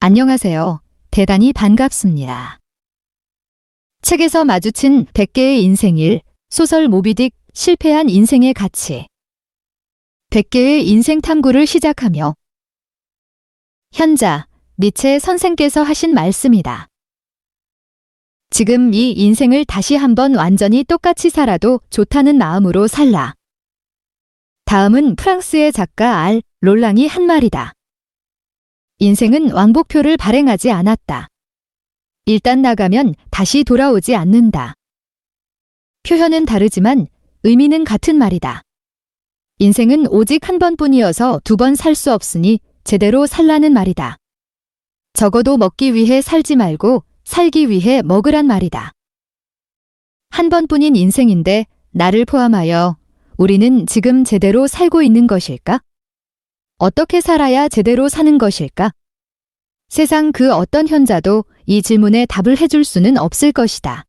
안녕하세요. 대단히 반갑습니다. 책에서 마주친 100개의 인생일, 소설 모비딕 실패한 인생의 가치. 100개의 인생 탐구를 시작하며 현자, 니체 선생께서 하신 말씀이다. 지금 이 인생을 다시 한번 완전히 똑같이 살아도 좋다는 마음으로 살라. 다음은 프랑스의 작가 알 롤랑이 한 말이다. 인생은 왕복표를 발행하지 않았다. 일단 나가면 다시 돌아오지 않는다. 표현은 다르지만 의미는 같은 말이다. 인생은 오직 한 번뿐이어서 두 번 살 수 없으니 제대로 살라는 말이다. 적어도 먹기 위해 살지 말고 살기 위해 먹으란 말이다. 한 번뿐인 인생인데 나를 포함하여 우리는 지금 제대로 살고 있는 것일까? 어떻게 살아야 제대로 사는 것일까? 세상 그 어떤 현자도 이 질문에 답을 해줄 수는 없을 것이다.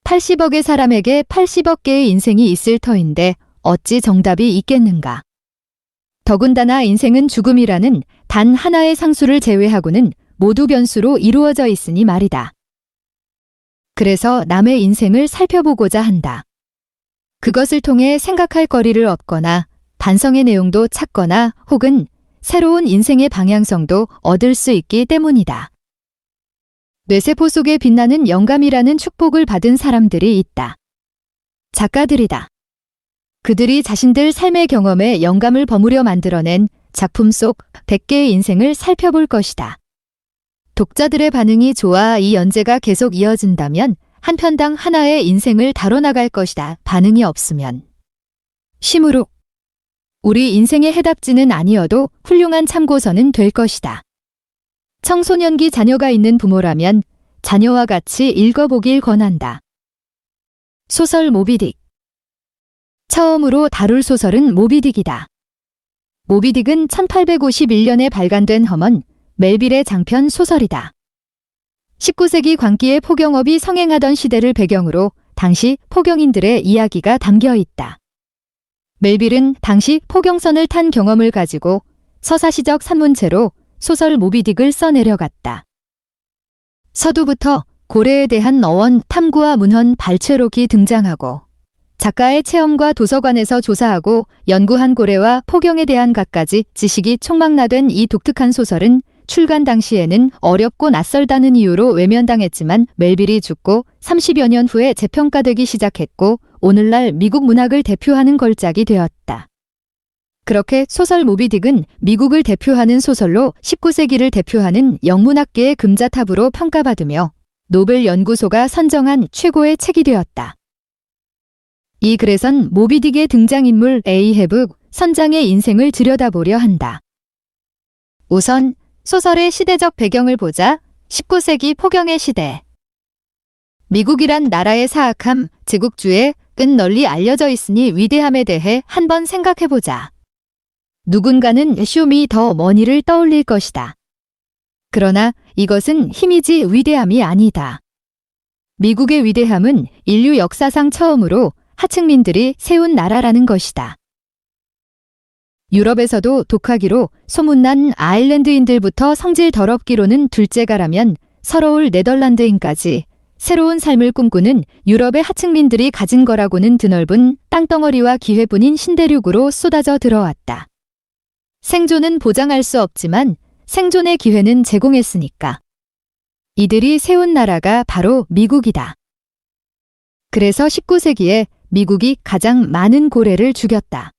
80억의 사람에게 80억 개의 인생이 있을 터인데 어찌 정답이 있겠는가? 더군다나 인생은 죽음이라는 단 하나의 상수를 제외하고는 모두 변수로 이루어져 있으니 말이다. 그래서 남의 인생을 살펴보고자 한다. 그것을 통해 생각할 거리를 얻거나 반성의 내용도 찾거나 혹은 새로운 인생의 방향성도 얻을 수 있기 때문이다. 뇌세포 속에 빛나는 영감이라는 축복을 받은 사람들이 있다. 작가들이다. 그들이 자신들 삶의 경험에 영감을 버무려 만들어낸 작품 속 100개의 인생을 살펴볼 것이다. 독자들의 반응이 좋아 이 연재가 계속 이어진다면 한 편당 하나의 인생을 다뤄나갈 것이다. 반응이 없으면 심으로 우리 인생의 해답지는 아니어도 훌륭한 참고서는 될 것이다. 청소년기 자녀가 있는 부모라면 자녀와 같이 읽어보길 권한다. 소설 모비딕. 처음으로 다룰 소설은 모비딕이다. 모비딕은 1851년에 발간된 허먼 멜빌의 장편 소설이다. 19세기 광기의 포경업이 성행하던 시대를 배경으로 당시 포경인들의 이야기가 담겨 있다. 멜빌은 당시 포경선을 탄 경험을 가지고 서사시적 산문체로 소설 모비딕을 써내려갔다. 서두부터 고래에 대한 어원 탐구와 문헌 발췌록이 등장하고 작가의 체험과 도서관에서 조사하고 연구한 고래와 포경에 대한 갖가지 지식이 총망라된 이 독특한 소설은 출간 당시에는 어렵고 낯설다는 이유로 외면당했지만 멜빌이 죽고 30여 년 후에 재평가되기 시작했고 오늘날 미국 문학을 대표하는 걸작이 되었다. 그렇게 소설 모비딕은 미국을 대표하는 소설로 19세기를 대표하는 영문학계의 금자탑으로 평가받으며 노벨 연구소가 선정한 최고의 책이 되었다. 이 글에선 모비딕의 등장인물 에이헤브 선장의 인생을 들여다보려 한다. 우선 소설의 시대적 배경을 보자. 19세기 포경의 시대. 미국이란 나라의 사악함, 제국주의 끝 널리 알려져 있으니 위대함에 대해 한번 생각해보자. 누군가는 쇼미 더 머니를 떠올릴 것이다. 그러나 이것은 힘이지 위대함이 아니다. 미국의 위대함은 인류 역사상 처음으로 하층민들이 세운 나라라는 것이다. 유럽에서도 독하기로 소문난 아일랜드인들부터 성질 더럽기로는 둘째가라면 서러울 네덜란드인까지 새로운 삶을 꿈꾸는 유럽의 하층민들이 가진 거라고는 드넓은 땅덩어리와 기회뿐인 신대륙으로 쏟아져 들어왔다. 생존은 보장할 수 없지만 생존의 기회는 제공했으니까. 이들이 세운 나라가 바로 미국이다. 그래서 19세기에 미국이 가장 많은 고래를 죽였다.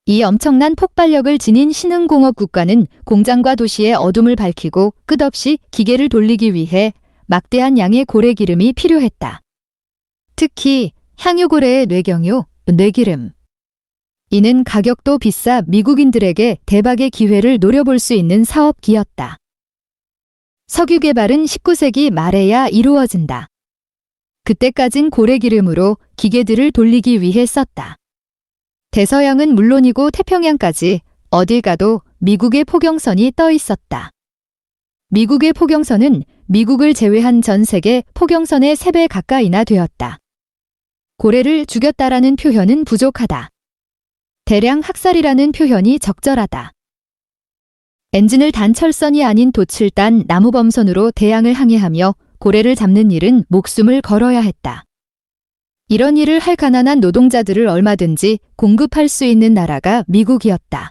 이 엄청난 폭발력을 지닌 신흥공업 국가는 공장과 도시의 어둠을 밝히고 끝없이 기계를 돌리기 위해 막대한 양의 고래 기름이 필요했다. 특히 향유고래의 뇌경유, 뇌기름. 이는 가격도 비싸 미국인들에게 대박의 기회를 노려볼 수 있는 사업기였다. 석유 개발은 19세기 말에야 이루어진다. 그때까진 고래 기름으로 기계들을 돌리기 위해 썼다. 대서양은 물론이고 태평양까지 어딜 가도 미국의 포경선이 떠 있었다. 미국의 포경선은 미국을 제외한 전 세계 포경선의 3배 가까이나 되었다. 고래를 죽였다라는 표현은 부족하다. 대량 학살이라는 표현이 적절하다. 엔진을 단 철선이 아닌 돛을 딴 나무 범선으로 대양을 항해하며 고래를 잡는 일은 목숨을 걸어야 했다. 이런 일을 할 가난한 노동자들을 얼마든지 공급할 수 있는 나라가 미국이었다.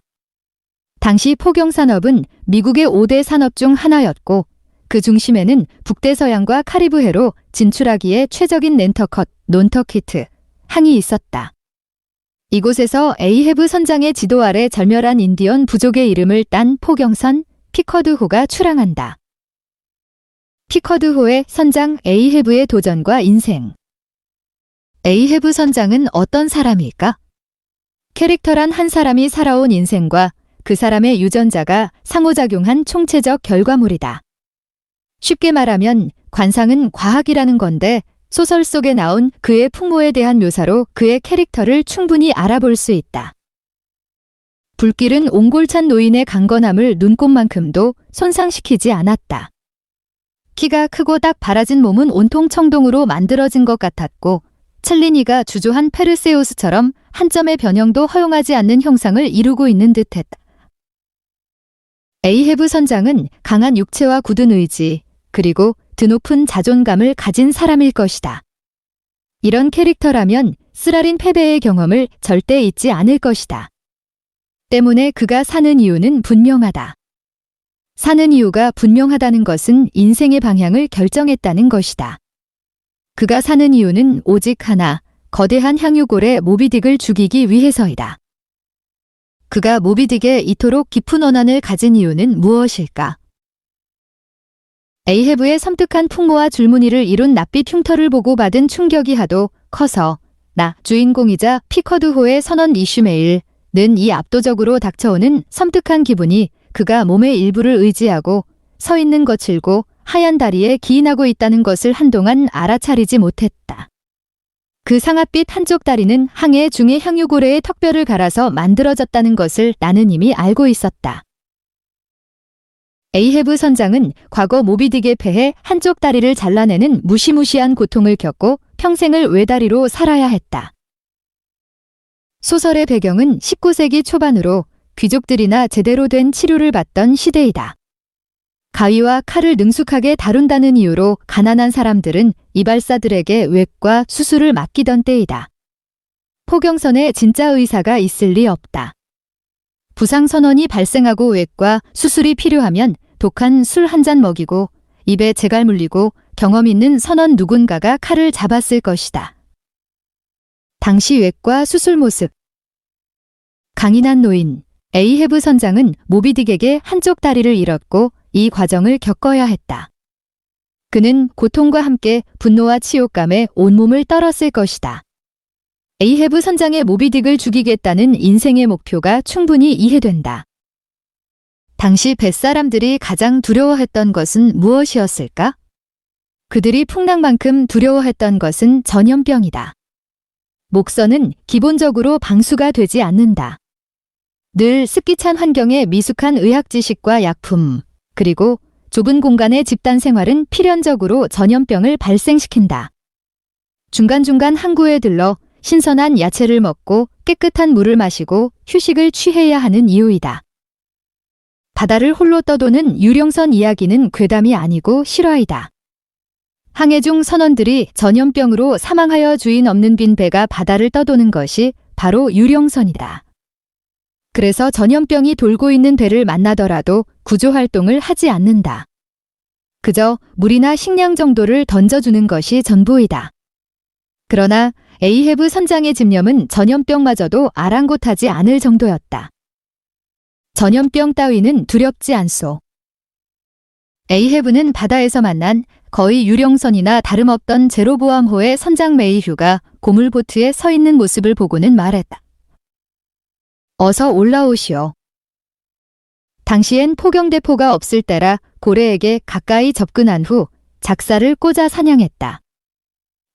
당시 포경산업은 미국의 5대 산업 중 하나였고 그 중심에는 북대서양과 카리브해로 진출하기에 최적인 낸터컷, 논터키트, 항이 있었다. 이곳에서 에이헤브 선장의 지도 아래 절멸한 인디언 부족의 이름을 딴 포경선 피커드호가 출항한다. 피커드호의 선장 에이헤브의 도전과 인생. 에이헤브 선장은 어떤 사람일까? 캐릭터란 한 사람이 살아온 인생과 그 사람의 유전자가 상호작용한 총체적 결과물이다. 쉽게 말하면 관상은 과학이라는 건데 소설 속에 나온 그의 풍모에 대한 묘사로 그의 캐릭터를 충분히 알아볼 수 있다. 불길은 옹골찬 노인의 강건함을 눈꼽만큼도 손상시키지 않았다. 키가 크고 딱 바라진 몸은 온통 청동으로 만들어진 것 같았고 첼리니가 주조한 페르세우스처럼 한 점의 변형도 허용하지 않는 형상을 이루고 있는 듯했다. 에이헤브 선장은 강한 육체와 굳은 의지, 그리고 드높은 자존감을 가진 사람일 것이다. 이런 캐릭터라면 쓰라린 패배의 경험을 절대 잊지 않을 것이다. 때문에 그가 사는 이유는 분명하다. 사는 이유가 분명하다는 것은 인생의 방향을 결정했다는 것이다. 그가 사는 이유는 오직 하나, 거대한 향유골의 모비딕을 죽이기 위해서이다. 그가 모비딕에 이토록 깊은 원한을 가진 이유는 무엇일까? 에이헤브의 섬뜩한 풍모와 줄무늬를 이룬 낯빛 흉터를 보고 받은 충격이 하도 커서 나 주인공이자 피커드호의 선원 이슈메일는 이 압도적으로 닥쳐오는 섬뜩한 기분이 그가 몸의 일부를 의지하고 서 있는 거칠고 하얀 다리에 기인하고 있다는 것을 한동안 알아차리지 못했다. 그 상아빛 한쪽 다리는 항해 중의 향유고래의 턱뼈를 갈아서 만들어졌다는 것을 나는 이미 알고 있었다. 에이헤브 선장은 과거 모비딕에 패해 한쪽 다리를 잘라내는 무시무시한 고통을 겪고 평생을 외다리로 살아야 했다. 소설의 배경은 19세기 초반으로 귀족들이나 제대로 된 치료를 받던 시대이다. 가위와 칼을 능숙하게 다룬다는 이유로 가난한 사람들은 이발사들에게 외과 수술을 맡기던 때이다. 포경선에 진짜 의사가 있을 리 없다. 부상 선언이 발생하고 외과 수술이 필요하면 독한 술 한 잔 먹이고 입에 재갈 물리고 경험 있는 선원 누군가가 칼을 잡았을 것이다. 당시 외과 수술 모습. 강인한 노인 에이헤브 선장은 모비딕에게 한쪽 다리를 잃었고 이 과정을 겪어야 했다. 그는 고통과 함께 분노와 치욕감에 온몸을 떨었을 것이다. 에이헤브 선장의 모비딕을 죽이겠다는 인생의 목표가 충분히 이해된다. 당시 뱃사람들이 가장 두려워했던 것은 무엇이었을까? 그들이 풍랑만큼 두려워했던 것은 전염병이다. 목선은 기본적으로 방수가 되지 않는다. 늘 습기찬 환경에 미숙한 의학 지식과 약품, 그리고 좁은 공간의 집단 생활은 필연적으로 전염병을 발생시킨다. 중간중간 항구에 들러 신선한 야채를 먹고 깨끗한 물을 마시고 휴식을 취해야 하는 이유이다. 바다를 홀로 떠도는 유령선 이야기는 괴담이 아니고 실화이다. 항해 중 선원들이 전염병으로 사망하여 주인 없는 빈 배가 바다를 떠도는 것이 바로 유령선이다. 그래서 전염병이 돌고 있는 배를 만나더라도 구조활동을 하지 않는다. 그저 물이나 식량 정도를 던져주는 것이 전부이다. 그러나 에이헤브 선장의 집념은 전염병마저도 아랑곳하지 않을 정도였다. 전염병 따위는 두렵지 않소. 에이헤브는 바다에서 만난 거의 유령선이나 다름없던 제로보암호의 선장 메이휴가 고물보트에 서 있는 모습을 보고는 말했다. 어서 올라오시오. 당시엔 포경대포가 없을 때라 고래에게 가까이 접근한 후 작사를 꽂아 사냥했다.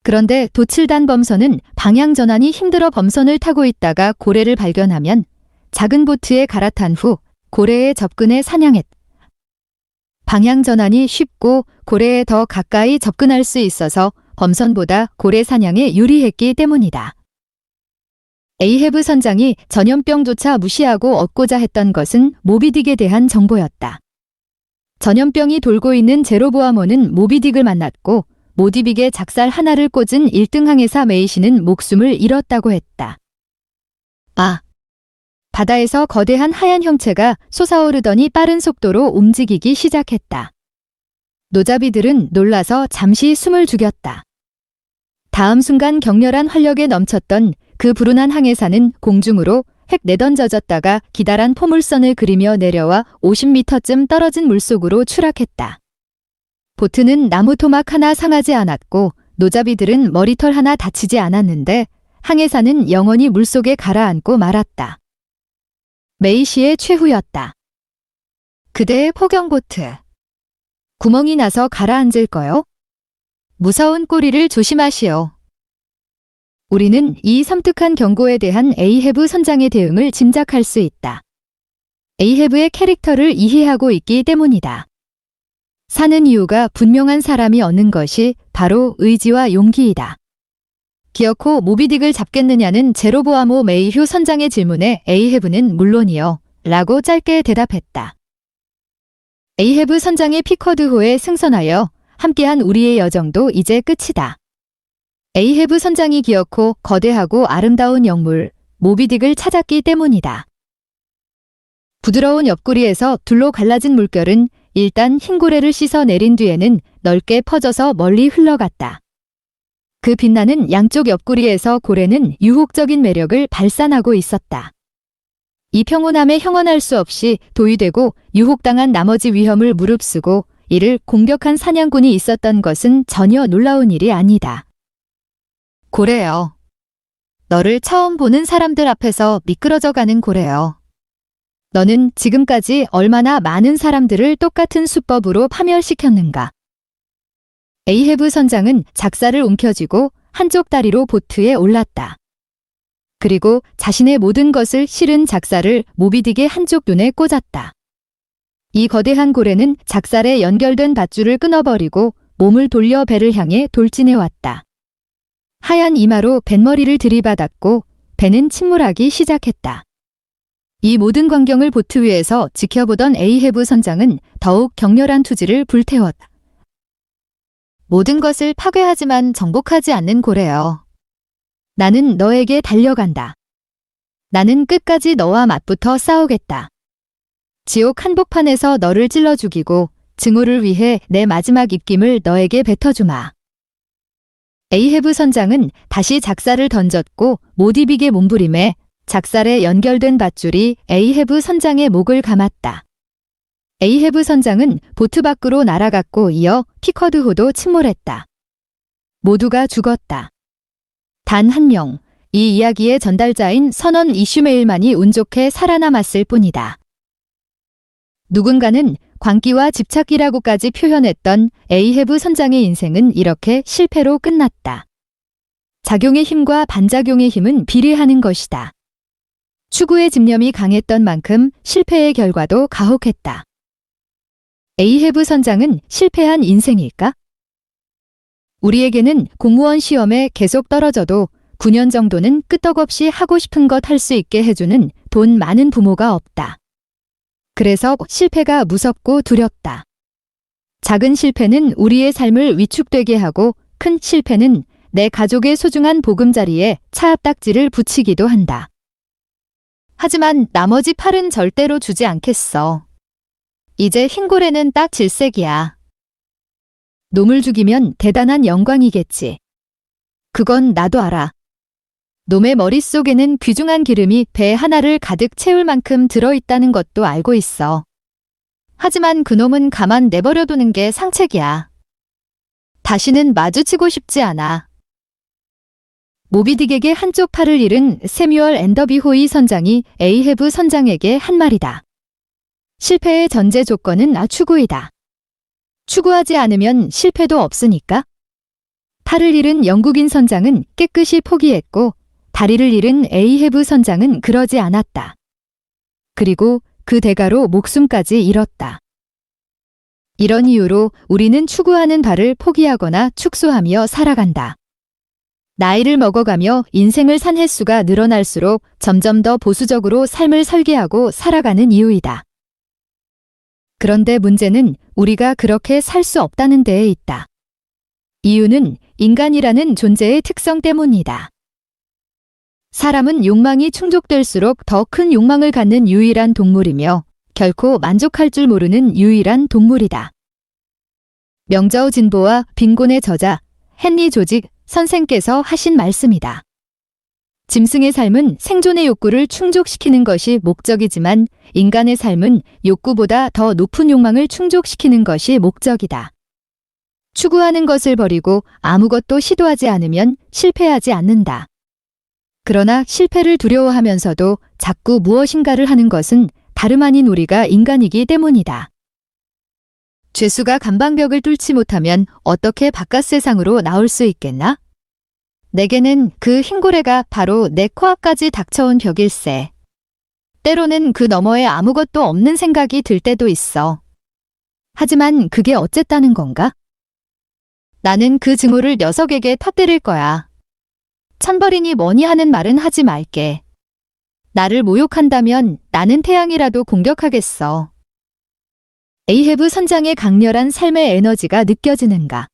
그런데 도칠단 범선은 방향 전환이 힘들어 범선을 타고 있다가 고래를 발견하면 작은 보트에 갈아탄 후 고래에 접근해 사냥했다. 방향 전환이 쉽고 고래에 더 가까이 접근할 수 있어서 범선보다 고래 사냥에 유리했기 때문이다. 에이헤브 선장이 전염병조차 무시하고 얻고자 했던 것은 모비딕에 대한 정보였다. 전염병이 돌고 있는 제로보아모는 모비딕을 만났고 모비딕의 작살 하나를 꽂은 1등 항해사 메이시는 목숨을 잃었다고 했다. 바다에서 거대한 하얀 형체가 솟아오르더니 빠른 속도로 움직이기 시작했다. 노자비들은 놀라서 잠시 숨을 죽였다. 다음 순간 격렬한 활력에 넘쳤던 그 불운한 항해사는 공중으로 획 내던져졌다가 기다란 포물선을 그리며 내려와 50m쯤 떨어진 물속으로 추락했다. 보트는 나무 토막 하나 상하지 않았고 노자비들은 머리털 하나 다치지 않았는데 항해사는 영원히 물속에 가라앉고 말았다. 메이시의 최후였다. 그대의 포경보트. 구멍이 나서 가라앉을 거요? 무서운 꼬리를 조심하시오. 우리는 이 섬뜩한 경고에 대한 에이헤브 선장의 대응을 짐작할 수 있다. 에이헤브의 캐릭터를 이해하고 있기 때문이다. 사는 이유가 분명한 사람이 얻는 것이 바로 의지와 용기이다. 기어코 모비딕을 잡겠느냐는 제로보아모 메이휴 선장의 질문에 에이헤브는 물론이요 라고 짧게 대답했다. 에이헤브 선장의 피커드호에 승선하여 함께한 우리의 여정도 이제 끝이다. 에이헤브 선장이 기어코 거대하고 아름다운 영물 모비딕을 찾았기 때문이다. 부드러운 옆구리에서 둘로 갈라진 물결은 일단 흰 고래를 씻어 내린 뒤에는 넓게 퍼져서 멀리 흘러갔다. 그 빛나는 양쪽 옆구리에서 고래는 유혹적인 매력을 발산하고 있었다. 이 평온함에 형언할 수 없이 도유되고 유혹당한 나머지 위험을 무릅쓰고 이를 공격한 사냥꾼이 있었던 것은 전혀 놀라운 일이 아니다. 고래여. 너를 처음 보는 사람들 앞에서 미끄러져가는 고래여. 너는 지금까지 얼마나 많은 사람들을 똑같은 수법으로 파멸시켰는가. 에이헤브 선장은 작사를 움켜쥐고 한쪽 다리로 보트에 올랐다. 그리고 자신의 모든 것을 실은 작사를 모비딕의 한쪽 눈에 꽂았다. 이 거대한 고래는 작살에 연결된 밧줄을 끊어버리고 몸을 돌려 배를 향해 돌진해왔다. 하얀 이마로 뱃머리를 들이받았고 배는 침몰하기 시작했다. 이 모든 광경을 보트 위에서 지켜보던 에이헤브 선장은 더욱 격렬한 투지를 불태웠다. 모든 것을 파괴하지만 정복하지 않는 고래여. 나는 너에게 달려간다. 나는 끝까지 너와 맞붙어 싸우겠다. 지옥 한복판에서 너를 찔러 죽이고 증오를 위해 내 마지막 입김을 너에게 뱉어주마. 에이헤브 선장은 다시 작살을 던졌고 모비딕의 몸부림에 작살에 연결된 밧줄이 에이헤브 선장의 목을 감았다. 에이헤브 선장은 보트 밖으로 날아갔고 이어 피커드호도 침몰했다. 모두가 죽었다. 단 한 명, 이 이야기의 전달자인 선원 이슈메일만이 운 좋게 살아남았을 뿐이다. 누군가는 광기와 집착이라고까지 표현했던 에이헤브 선장의 인생은 이렇게 실패로 끝났다. 작용의 힘과 반작용의 힘은 비례하는 것이다. 추구의 집념이 강했던 만큼 실패의 결과도 가혹했다. 에이헤브 선장은 실패한 인생일까? 우리에게는 공무원 시험에 계속 떨어져도 9년 정도는 끄떡없이 하고 싶은 것 할 수 있게 해주는 돈 많은 부모가 없다. 그래서 실패가 무섭고 두렵다. 작은 실패는 우리의 삶을 위축되게 하고 큰 실패는 내 가족의 소중한 보금자리에 차압딱지를 붙이기도 한다. 하지만 나머지 8은 절대로 주지 않겠어. 이제 흰고래는 딱 질색이야. 놈을 죽이면 대단한 영광이겠지. 그건 나도 알아. 놈의 머릿속에는 귀중한 기름이 배 하나를 가득 채울 만큼 들어있다는 것도 알고 있어. 하지만 그놈은 가만 내버려두는 게 상책이야. 다시는 마주치고 싶지 않아. 모비딕에게 한쪽 팔을 잃은 세뮤얼 앤더비 호이 선장이 에이헤브 선장에게 한 말이다. 실패의 전제 조건은 추구이다. 추구하지 않으면 실패도 없으니까. 팔을 잃은 영국인 선장은 깨끗이 포기했고 다리를 잃은 에이헤브 선장은 그러지 않았다. 그리고 그 대가로 목숨까지 잃었다. 이런 이유로 우리는 추구하는 바를 포기하거나 축소하며 살아간다. 나이를 먹어가며 인생을 산 횟수가 늘어날수록 점점 더 보수적으로 삶을 설계하고 살아가는 이유이다. 그런데 문제는 우리가 그렇게 살 수 없다는 데에 있다. 이유는 인간이라는 존재의 특성 때문이다. 사람은 욕망이 충족될수록 더 큰 욕망을 갖는 유일한 동물이며 결코 만족할 줄 모르는 유일한 동물이다. 명자오 진보와 빈곤의 저자 헨리 조직 선생께서 하신 말씀이다. 짐승의 삶은 생존의 욕구를 충족시키는 것이 목적이지만 인간의 삶은 욕구보다 더 높은 욕망을 충족시키는 것이 목적이다. 추구하는 것을 버리고 아무것도 시도하지 않으면 실패하지 않는다. 그러나 실패를 두려워하면서도 자꾸 무엇인가를 하는 것은 다름 아닌 우리가 인간이기 때문이다. 죄수가 감방벽을 뚫지 못하면 어떻게 바깥 세상으로 나올 수 있겠나? 내게는 그 흰고래가 바로 내 코앞까지 닥쳐온 벽일세. 때로는 그 너머에 아무것도 없는 생각이 들 때도 있어. 하지만 그게 어쨌다는 건가? 나는 그 증오를 녀석에게 터뜨릴 거야. 천벌이니 뭐니 하는 말은 하지 말게. 나를 모욕한다면 나는 태양이라도 공격하겠어. 에이헤브 선장의 강렬한 삶의 에너지가 느껴지는가?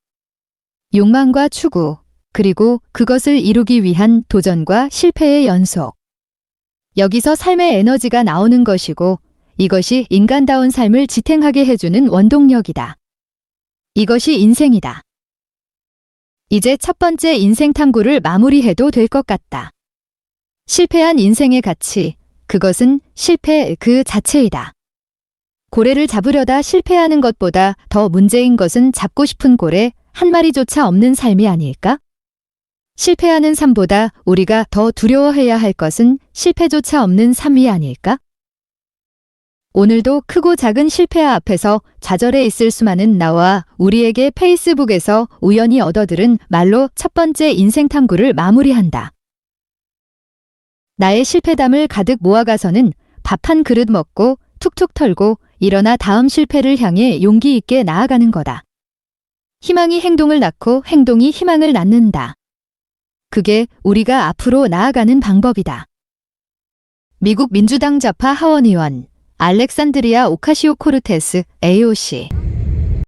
욕망과 추구, 그리고 그것을 이루기 위한 도전과 실패의 연속. 여기서 삶의 에너지가 나오는 것이고 이것이 인간다운 삶을 지탱하게 해주는 원동력이다. 이것이 인생이다. 이제 첫 번째 인생 탐구를 마무리해도 될 것 같다. 실패한 인생의 가치, 그것은 실패 그 자체이다. 고래를 잡으려다 실패하는 것보다 더 문제인 것은 잡고 싶은 고래 한 마리조차 없는 삶이 아닐까? 실패하는 삶보다 우리가 더 두려워해야 할 것은 실패조차 없는 삶이 아닐까? 오늘도 크고 작은 실패 앞에서 좌절해 있을 수만은 나와 우리에게 페이스북에서 우연히 얻어들은 말로 첫 번째 인생 탐구를 마무리한다. 나의 실패담을 가득 모아가서는 밥 한 그릇 먹고 툭툭 털고 일어나 다음 실패를 향해 용기 있게 나아가는 거다. 희망이 행동을 낳고 행동이 희망을 낳는다. 그게 우리가 앞으로 나아가는 방법이다. 미국 민주당 좌파 하원 의원 알렉산드리아 오카시오코르테스 AOC